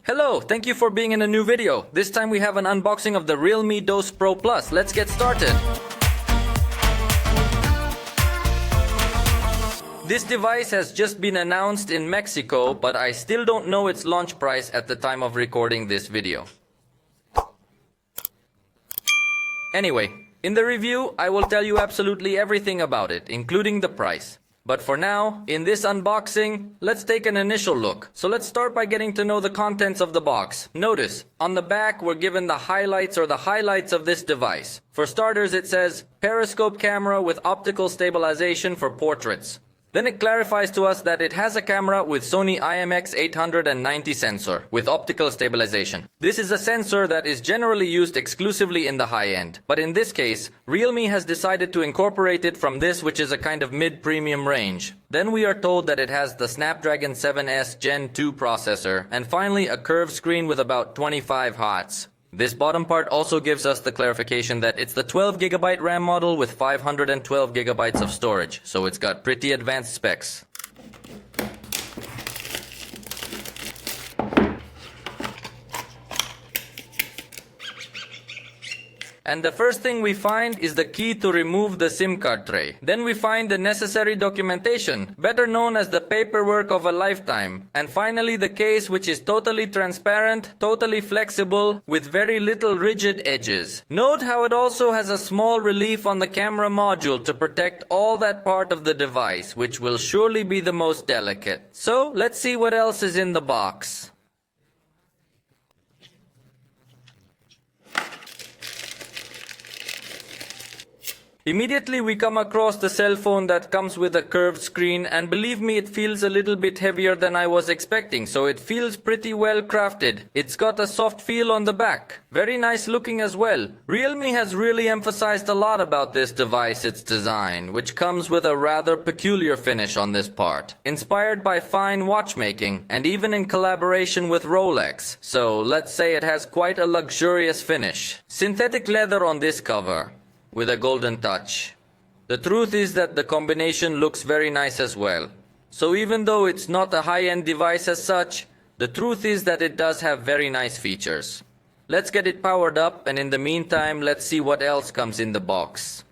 Hello, thank you for being in a new video. This time we have an unboxing of the Realme Dos Pro Plus. Let's get started. This device has just been announced in Mexico, but I still don't know its launch price at the time of recording this video. Anyway, in the review, I will tell you absolutely everything about it, including the price. But for now, in this unboxing, let's take an initial look. So let's start by getting to know the contents of the box. Notice, on the back we're given the highlights of this device. For starters, it says, periscope camera with optical stabilization for portraits. Then it clarifies to us that it has a camera with Sony IMX890 sensor with optical stabilization. This is a sensor that is generally used exclusively in the high-end, but in this case, Realme has decided to incorporate it from this, which is a kind of mid-premium range. Then we are told that it has the Snapdragon 7S Gen 2 processor, and finally a curved screen with about 25 Hz. This bottom part also gives us the clarification that it's the 12GB RAM model with 512GB of storage, so it's got pretty advanced specs. And the first thing we find is the key to remove the SIM card tray. Then we find the necessary documentation, better known as the paperwork of a lifetime. And finally the case, which is totally transparent, totally flexible, with very little rigid edges. Note how it also has a small relief on the camera module to protect all that part of the device, which will surely be the most delicate. So let's see what else is in the box. Immediately we come across the cell phone that comes with a curved screen, and believe me, it feels a little bit heavier than I was expecting, so it feels pretty well crafted. It's got a soft feel on the back. Very nice looking as well. Realme has really emphasized a lot about this device, its design, which comes with a rather peculiar finish on this part, inspired by fine watchmaking and even in collaboration with Rolex. So let's say it has quite a luxurious finish. Synthetic leather on this cover, with a golden touch. The truth is that the combination looks very nice as well. So even though it's not a high-end device as such, the truth is that it does have very nice features. Let's get it powered up, and in the meantime, let's see what else comes in the box.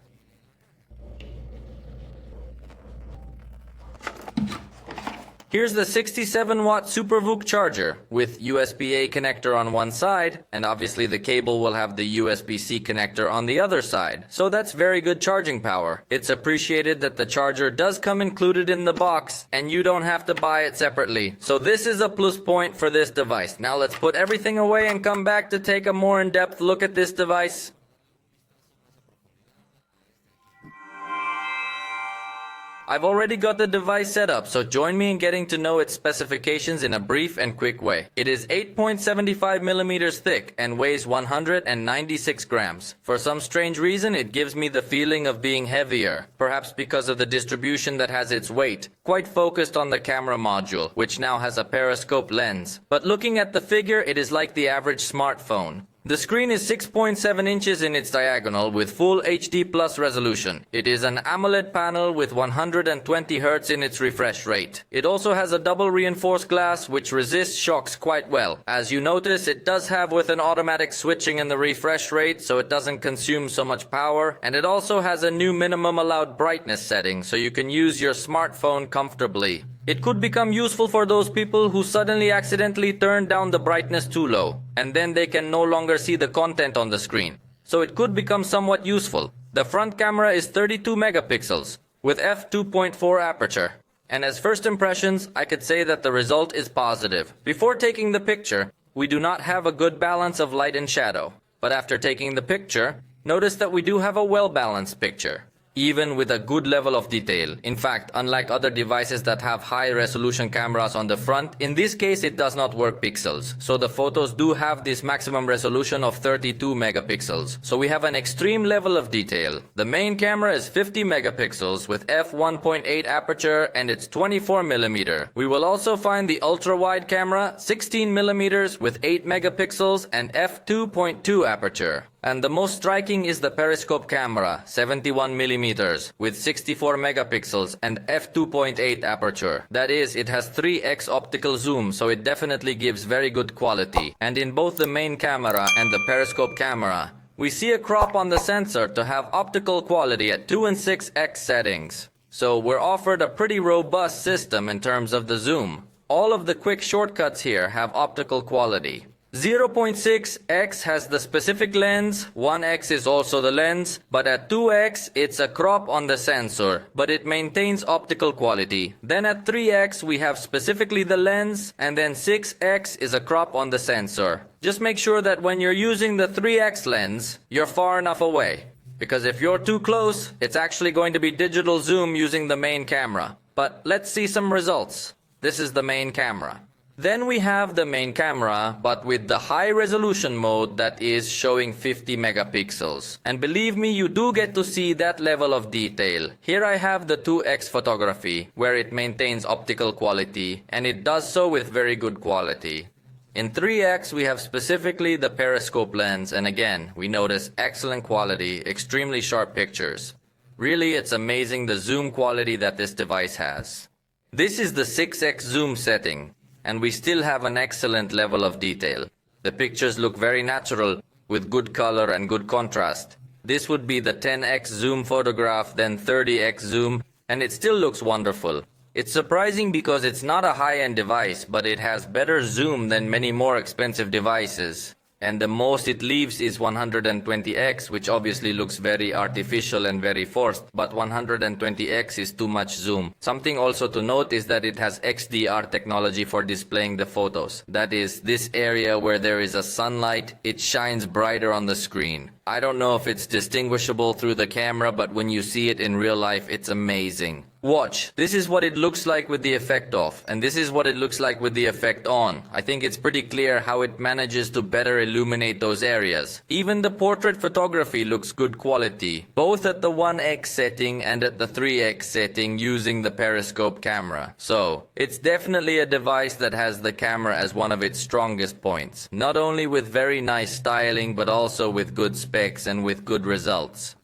Here's the 67-watt SuperVOOC charger with USB-A connector on one side, and obviously the cable will have the USB-C connector on the other side. So that's very good charging power. It's appreciated that the charger does come included in the box and you don't have to buy it separately. So this is a plus point for this device. Now let's put everything away and come back to take a more in-depth look at this device. I've already got the device set up, so join me in getting to know its specifications in a brief and quick way. It is 8.75mm thick and weighs 196 grams. For some strange reason, it gives me the feeling of being heavier, perhaps because of the distribution that has its weight, quite focused on the camera module, which now has a periscope lens. But looking at the figure, it is like the average smartphone. The screen is 6.7 inches in its diagonal with full HD plus resolution. It is an AMOLED panel with 120 Hz in its refresh rate. It also has a double reinforced glass which resists shocks quite well. As you notice, it does have with an automatic switching in the refresh rate, so it doesn't consume so much power, and it also has a new minimum allowed brightness setting, so you can use your smartphone comfortably. It could become useful for those people who suddenly accidentally turn down the brightness too low, and then they can no longer see the content on the screen. So it could become somewhat useful. The front camera is 32 megapixels with f2.4 aperture. And as first impressions, I could say that the result is positive. Before taking the picture, we do not have a good balance of light and shadow. But after taking the picture, notice that we do have a well-balanced picture, even with a good level of detail. In fact, unlike other devices that have high-resolution cameras on the front, in this case it does not work pixels. So the photos do have this maximum resolution of 32 megapixels. So we have an extreme level of detail. The main camera is 50 megapixels with f1.8 aperture and it's 24mm. We will also find the ultra-wide camera, 16mm with 8 megapixels and f2.2 aperture. And the most striking is the periscope camera, 71mm, with 64 megapixels and f2.8 aperture. That is, it has 3x optical zoom, so it definitely gives very good quality. And in both the main camera and the periscope camera, we see a crop on the sensor to have optical quality at 2 and 6x settings. So we're offered a pretty robust system in terms of the zoom. All of the quick shortcuts here have optical quality. 0.6x has the specific lens, 1x is also the lens, but at 2x it's a crop on the sensor, but it maintains optical quality. Then at 3x we have specifically the lens, and then 6x is a crop on the sensor. Just make sure that when you're using the 3x lens, you're far enough away. Because if you're too close, it's actually going to be digital zoom using the main camera. But let's see some results. This is the main camera. Then we have the main camera, but with the high resolution mode that is showing 50 megapixels. And believe me, you do get to see that level of detail. Here I have the 2x photography, where it maintains optical quality, and it does so with very good quality. In 3x we have specifically the periscope lens, and again, we notice excellent quality, extremely sharp pictures. Really, it's amazing the zoom quality that this device has. This is the 6x zoom setting, and we still have an excellent level of detail. The pictures look very natural, with good color and good contrast. This would be the 10x zoom photograph, then 30x zoom, and it still looks wonderful. It's surprising because it's not a high-end device, but it has better zoom than many more expensive devices. And the most it leaves is 120x, which obviously looks very artificial and very forced, but 120x is too much zoom. Something also to note is that it has XDR technology for displaying the photos. That is, this area where there is a sunlight, it shines brighter on the screen. I don't know if it's distinguishable through the camera, but when you see it in real life, it's amazing. Watch, this is what it looks like with the effect off, and this is what it looks like with the effect on. I think it's pretty clear how it manages to better illuminate those areas. Even the portrait photography looks good quality, both at the 1x setting and at the 3x setting using the periscope camera. So, it's definitely a device that has the camera as one of its strongest points. Not only with very nice styling, but also with good specs and with good results.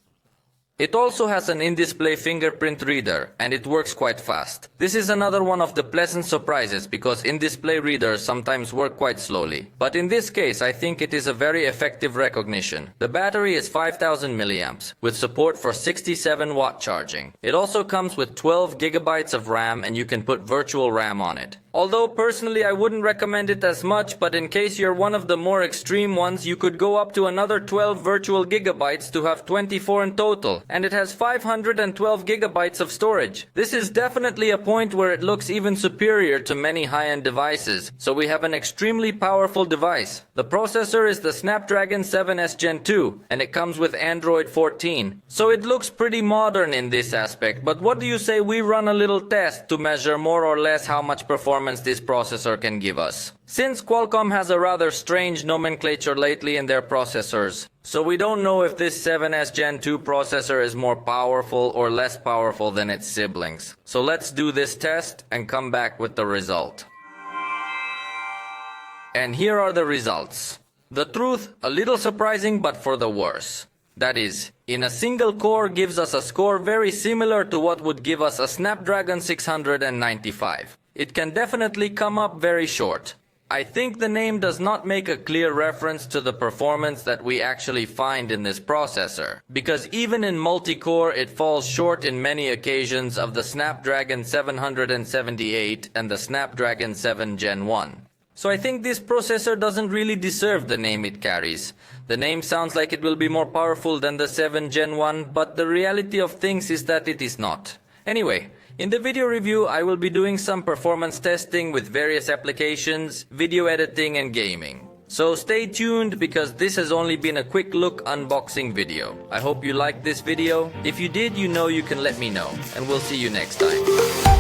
It also has an in-display fingerprint reader, and it works quite fast. This is another one of the pleasant surprises because in-display readers sometimes work quite slowly. But in this case, I think it is a very effective recognition. The battery is 5000 milliamps, with support for 67 watt charging. It also comes with 12 gigabytes of RAM, and you can put virtual RAM on it. Although personally I wouldn't recommend it as much, but in case you're one of the more extreme ones, you could go up to another 12 virtual gigabytes to have 24 in total. And it has 512 gigabytes of storage. This is definitely a point where it looks even superior to many high-end devices. So we have an extremely powerful device. The processor is the Snapdragon 7S Gen 2, and it comes with Android 14. So it looks pretty modern in this aspect, but what do you say we run a little test to measure more or less how much performance this processor can give us? Since Qualcomm has a rather strange nomenclature lately in their processors, so we don't know if this 7S Gen 2 processor is more powerful or less powerful than its siblings. So let's do this test and come back with the result. And here are the results. The truth, a little surprising, but for the worse. That is, in a single core gives us a score very similar to what would give us a Snapdragon 695. It can definitely come up very short. I think the name does not make a clear reference to the performance that we actually find in this processor, because even in multi-core it falls short in many occasions of the Snapdragon 778 and the Snapdragon 7 Gen 1. So I think this processor doesn't really deserve the name it carries. The name sounds like it will be more powerful than the 7 Gen 1, but the reality of things is that it is not. Anyway, in the video review I will be doing some performance testing with various applications, video editing and gaming. So stay tuned because this has only been a quick look unboxing video. I hope you liked this video. If you did, you know you can let me know, and we'll see you next time.